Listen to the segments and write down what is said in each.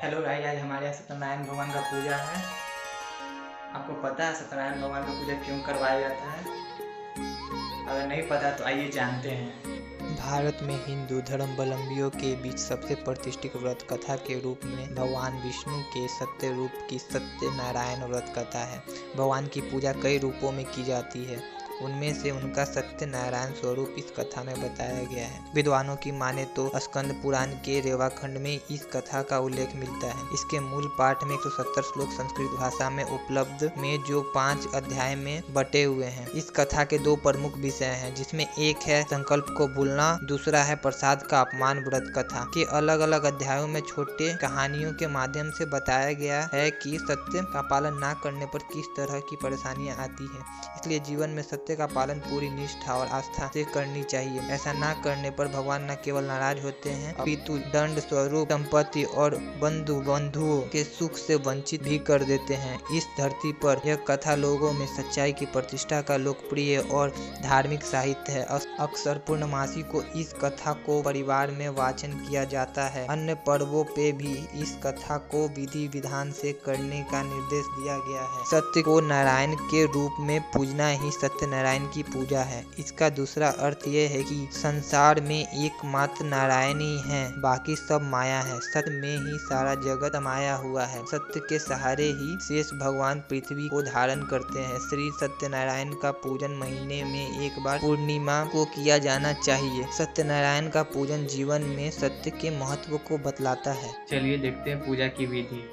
Hello guys, आज हमारे यहाँ सत्यनारायण भगवान का पूजा है। आपको पता है सत्यनारायण भगवान का पूजा क्यों करवाया जाता है? अगर नहीं पता तो आइए जानते हैं। भारत में हिंदू धर्मावलंबियों के बीच सबसे प्रतिष्ठित व्रत कथा के रूप में भगवान विष्णु के सत्य रूप की सत्यनारायण व्रत कथा है। भगवान की पूजा कई रूपों में की जाती है, उनमें से उनका सत्यनारायण स्वरूप इस कथा में बताया गया है। विद्वानों की माने तो स्कंद पुराण के रेवाखंड में इस कथा का उल्लेख मिलता है। इसके मूल पाठ में 170 श्लोक संस्कृत भाषा में उपलब्ध में जो 5 अध्याय में बटे हुए हैं। इस कथा के 2 प्रमुख विषय हैं, जिसमें एक है संकल्प को भूलना, दूसरा है प्रसाद का अपमान। व्रत कथा के अलग अलग अध्यायों में छोटे कहानियों के माध्यम से बताया गया है कि सत्य का पालन न करने पर किस तरह की परेशानियां आती है। इसलिए जीवन में सत्य का पालन पूरी निष्ठा और आस्था से करनी चाहिए। ऐसा न करने पर भगवान न केवल नाराज होते हैं, अपितु दंड स्वरूप संपत्ति और बंधुओं के सुख से वंचित भी कर देते हैं। इस धरती पर यह कथा लोगों में सच्चाई की प्रतिष्ठा का लोकप्रिय और धार्मिक साहित्य है। अक्सर पूर्णमासी को इस कथा को परिवार में वाचन किया जाता है। अन्य पर्वों पे भी इस कथा को विधि विधान से करने का निर्देश दिया गया है। सत्य को नारायण के रूप में पूजना ही सत्यनारायण की पूजा है। इसका दूसरा अर्थ यह है कि संसार में एकमात्र नारायण ही है, बाकी सब माया है। सत्य में ही सारा जगत समाया हुआ है। सत्य के सहारे ही शेष भगवान पृथ्वी को धारण करते हैं। श्री सत्यनारायण का पूजन महीने में एक बार पूर्णिमा को किया जाना चाहिए। सत्यनारायण का पूजन जीवन में सत्य के महत्व को बतलाता है। चलिए देखते हैं पूजा की विधि।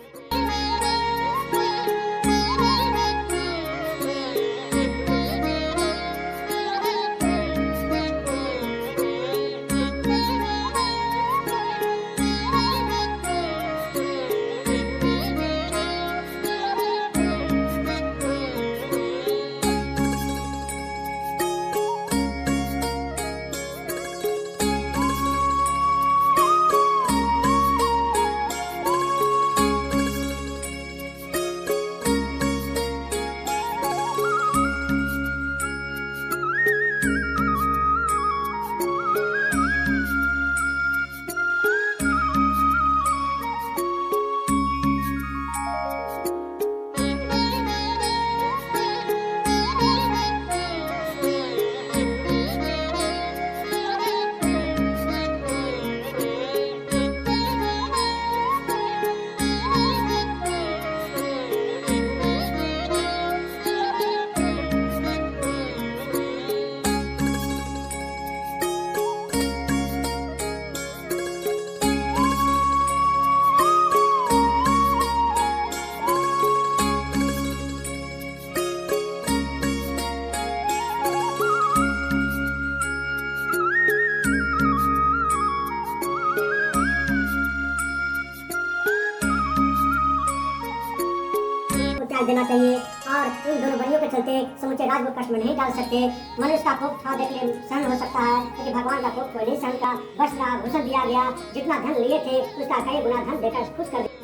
देना चाहिए और इन दोनों बलियों के चलते समूचे राज को कष्ट में नहीं डाल सकते। मनुष्य का कोप थोड़ा देर के लिए सहन हो सकता है, लेकिन भगवान का कोप कोई नहीं सहन का। वस्त्र आभूषण दिया गया, जितना धन लिए थे उसका कई गुना धन देकर खुश कर दिया।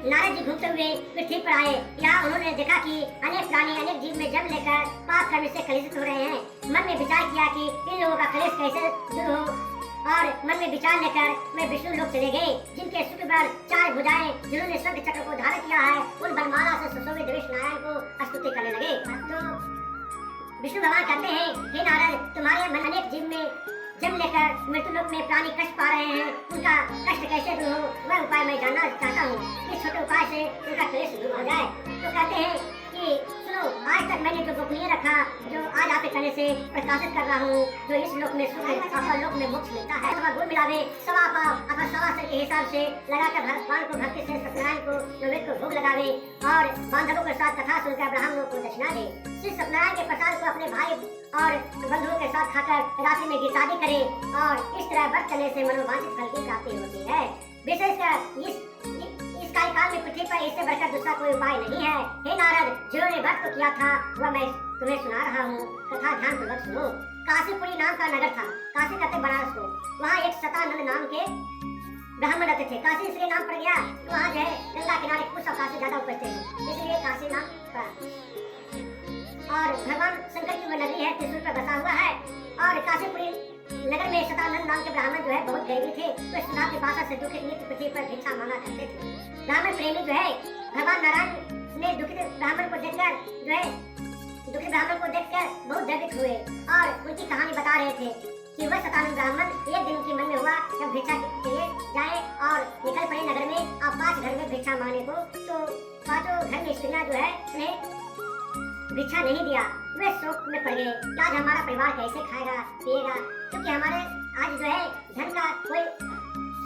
नारद जी घूमते हुए पृथ्वी पर आए। यहाँ उन्होंने देखा कि अनेक प्राणी अनेक जीव में जन्म लेकर पाप कर्म से कलुषित हो रहे हैं। मन में विचार किया कि इन लोगों का कलेश कैसे दूर हो, और मन में विचार लेकर वे विष्णु लोक चले गए, जिनके शुक्र पर 4 भुजाएं, जिन्होंने शंख चक्र को धारण किया है। उन वरमाला से सुशोभित देवेश नारायण को स्तुति करने लगे। तो विष्णु भगवान कहते हैं, हे नारद, तुम्हारे मन अनेक जीव में जन्म लेकर मृत्यु लोक में प्राणी कष्ट पा रहे हैं, उनका कष्ट कैसे दूर हो, वह उपाय मैं जानना चाहता हूँ। इस छोटे उपाय से उनका क्लेश दूर हो जाए। तो कहते हैं कि सुनो तो आज तक मैंने जो गोपनीय रखा, जो आज आपके कहने से प्रकाशित कर रहा हूँ, जो इस लोक में सुख अपर लोक में मोक्ष मिलता है। तो गुण मिलावे सवा पाव अगर सवा सर के हिसाब से लगाकर भगवान को भक्ति से सत्यनारायण को नैवेद्य को भोग लगावे और बांधवों के साथ कथा सुनकर ब्राह्मणों को दक्षिणा दे। श्री सत्यनारायण के प्रसाद को अपने भाई और बंधुओं के साथ खाकर राशि में गीतादी करे और इस तरह व्रत करने से मनोवांछित फल की प्राप्ति होती है। विशेषकर इस काल में पृथ्वी पर इससे बढ़कर दूसरा कोई उपाय नहीं है। हे नारद, जिन्होंने व्रत को किया था वह मैं तुम्हें सुना रहा हूँ, कथा ध्यान पूर्वक सुनो। काशीपुरी नाम का नगर था, काशी कहते बनारस को। वहाँ एक सतानंद नाम के ब्राह्मण रहते थे। काशी इसलिए नाम पड़ गया तो वहाँ जो है गंगा किनारे कुछ और काशी ज्यादा उपजते हैं, इसलिए काशी नाम पड़ा। और भगवान शंकर की वह नगरी है, त्रिशूल पर बसा हुआ है। और काशीपुरी नगर में सतानंद नाम के ब्राह्मण जो है बहुत गरीबी थे, तो सुधा की भाषा से दुखित नित्य पृथ्वी पर भिक्षा मांगा करते थे। ब्राह्मण प्रेमी जो है भगवान नारायण ने दुखित ब्राह्मण को देखकर बहुत द्रवित हुए और उनकी कहानी बता रहे थे कि वह सतानंद ब्राह्मण एक दिन उनके मन में हुआ जब भिक्षा के लिए जाए और निकल पड़े नगर में और 5 घर में भिक्षा मांगने को, तो 5 घर में स्त्रियां जो है उन्हें भिक्षा नहीं दिया। वे शोक में पड़ गए कि आज हमारा परिवार कैसे खाएगा पिएगा, क्योंकि हमारे आज जो है धन का कोई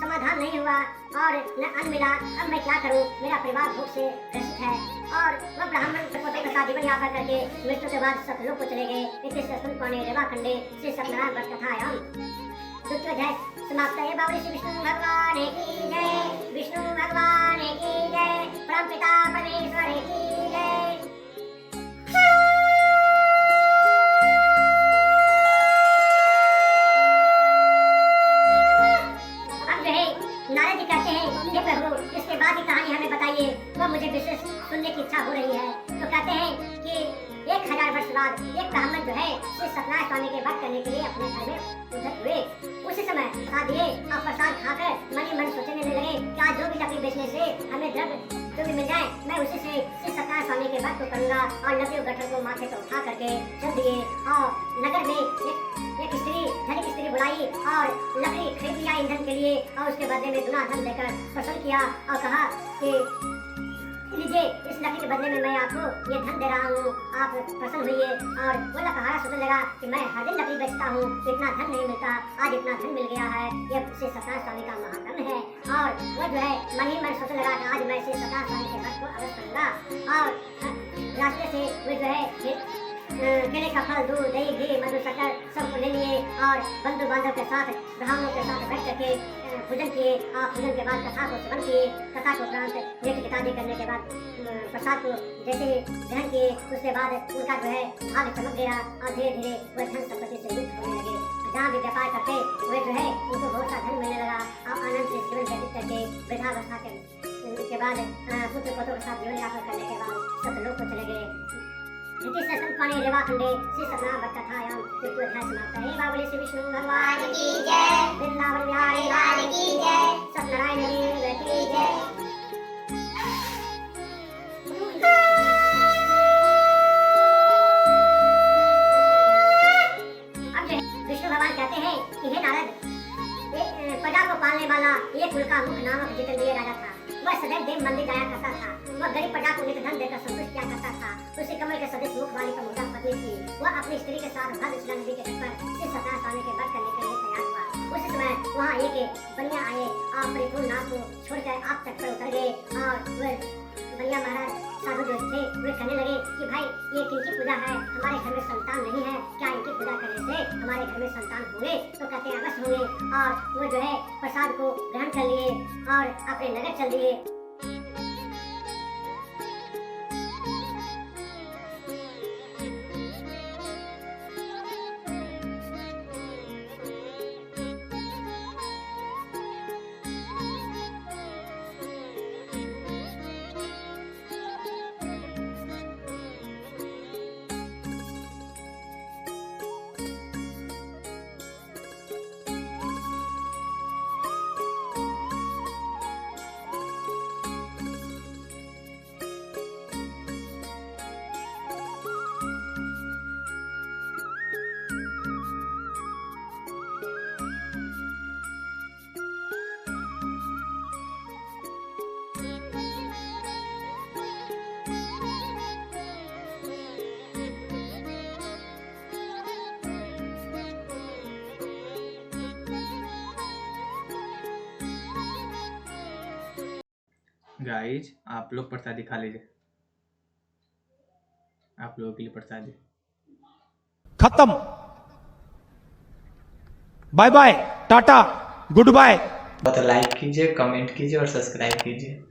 समाधान नहीं हुआ और न अन्न मिला। अब मैं क्या करूं, मेरा परिवार भूख से ग्रसित है। और वह ब्राह्मण पोते के साथ जीवन यापन करके मृत्यु के बाद सतलोक को चले गए। इसे सत्संग पाने रेवा खंडे श्री सत्यनारायण व्रत कथायाम द्वितीय अध्याय समाप्त है। बाबा श्री विष्णु भगवान की जय, विष्णु भगवान की जय, परमपिता परमेश्वर की जय। नारद जी कहते हैं, हे प्रभु, इसके बाद की कहानी हमें बताइए, वह मुझे विशेष सुनने की इच्छा हो रही है। तो कहते हैं कि 1000 वर्ष बाद एक ब्राह्मण जो है श्री सत्यनारायण स्वामी के व्रत करने के लिए अपने घर में उधर हुए। उसी समय प्रसाद दिए और प्रसाद खाकर मन ही मन सोचने लगे कि आज जो भी लकड़ी बेचने से हमें द्रव्य जो भी मिल जाए, मैं उसी से श्री सत्यनारायण स्वामी के व्रत को करूंगा। और लकड़ी और गट्ठर को माथे पर उठा करके चल दिए और नगर में एक स्त्री धनिक स्त्री बुलाई और लकड़ी खरीद लिया ईंधन के लिए और उसके बदले में दुना धन देकर प्रसन्न किया और कहा कि लीजिए, इस लकड़ी के बदले में मैं आपको ये धन दे रहा हूँ, आप प्रसन्न होइए। और वो लकहारा सोचने लगा कि मैं हर दिन लकड़ी बेचता हूँ, इतना धन नहीं मिलता, आज इतना धन मिल गया है, ये श्री सत्यनारायण स्वामी का महाधन है। और वो जो है मन ही मन सोचने लगा कि आज मैं श्री सत्यनारायण स्वामी के व्रत को अवश्य करूंगा। और रास्ते से वो जो है केले का फल, दूध, दही, घी, मधु, शक्कर सबको ले लिए और बंधु बांधव के साथ ब्राह्मणों के साथ बैठ करके पूजन किए। और पूजन के बाद कथा को श्रवण किए। कथा को उपरांत नृत्य गीतादी करने के बाद प्रसाद को जैसे ग्रहण किए, उसके बाद उनका जो है भाग्य चमक गया और धीरे धीरे वह धन संपत्ति से युक्त होने लगे। जहाँ भी व्यापार करते वे जो है उनको बहुत सा धन मिलने लगा और आनंद से जीवन व्यतीत करके वृद्धावस्था के बाद पुत्र पोतों के साथ जीवन यापन करने के बाद सतलोक को चले गए। पाने रेवा खंडे श्री सत्यनारायण व्रत कथायाम द्वितीय अध्याय समाप्त है। बाबुले श्री विष्णु भगवान की जय, वृंदावन बिहारी लाल की जय, सत्यनारायण देव की जय। अब जो विष्णु भगवान कहते हैं कि हे नारद, प्रजा को पालने वाला ये कुल का मुख नामक जितेंद्रिय राजा था। वह सदैव देव मंदिर जाया करता था। वह गरीब प्रजा को नित धन देकर संतुष्ट किया करता था। उसी कमल के सदस्य मुख वाली प्रमोदा पत्नी थी। वह अपनी स्त्री के साथ भद्रशिला नदी के तट पर श्री सत्यनारायण स्वामी के व्रत करने के लिए तैयार हुआ। उसी समय वहाँ एक बनिया आए और परिपूर्ण नाव को छोड़कर आप तट पर उतर गए। और वह बनिया महाराज साधु जो थे वे कहने लगे कि भाई, ये किनकी पूजा है, हमारे घर में संतान नहीं है, क्या इनकी पूजा करने से हमारे घर में संतान होंगे? तो कहते हैं अवश्य होंगे। और वो जो है प्रसाद को ग्रहण कर लिए और अपने नगर चल दिए। गाइज आप लोग प्रसादी खा लीजिए, आप लोगों के लिए प्रसादी। खत्म। Bye bye, tata, goodbye. तो लाइक कीजिए, कमेंट कीजिए और सब्सक्राइब कीजिए।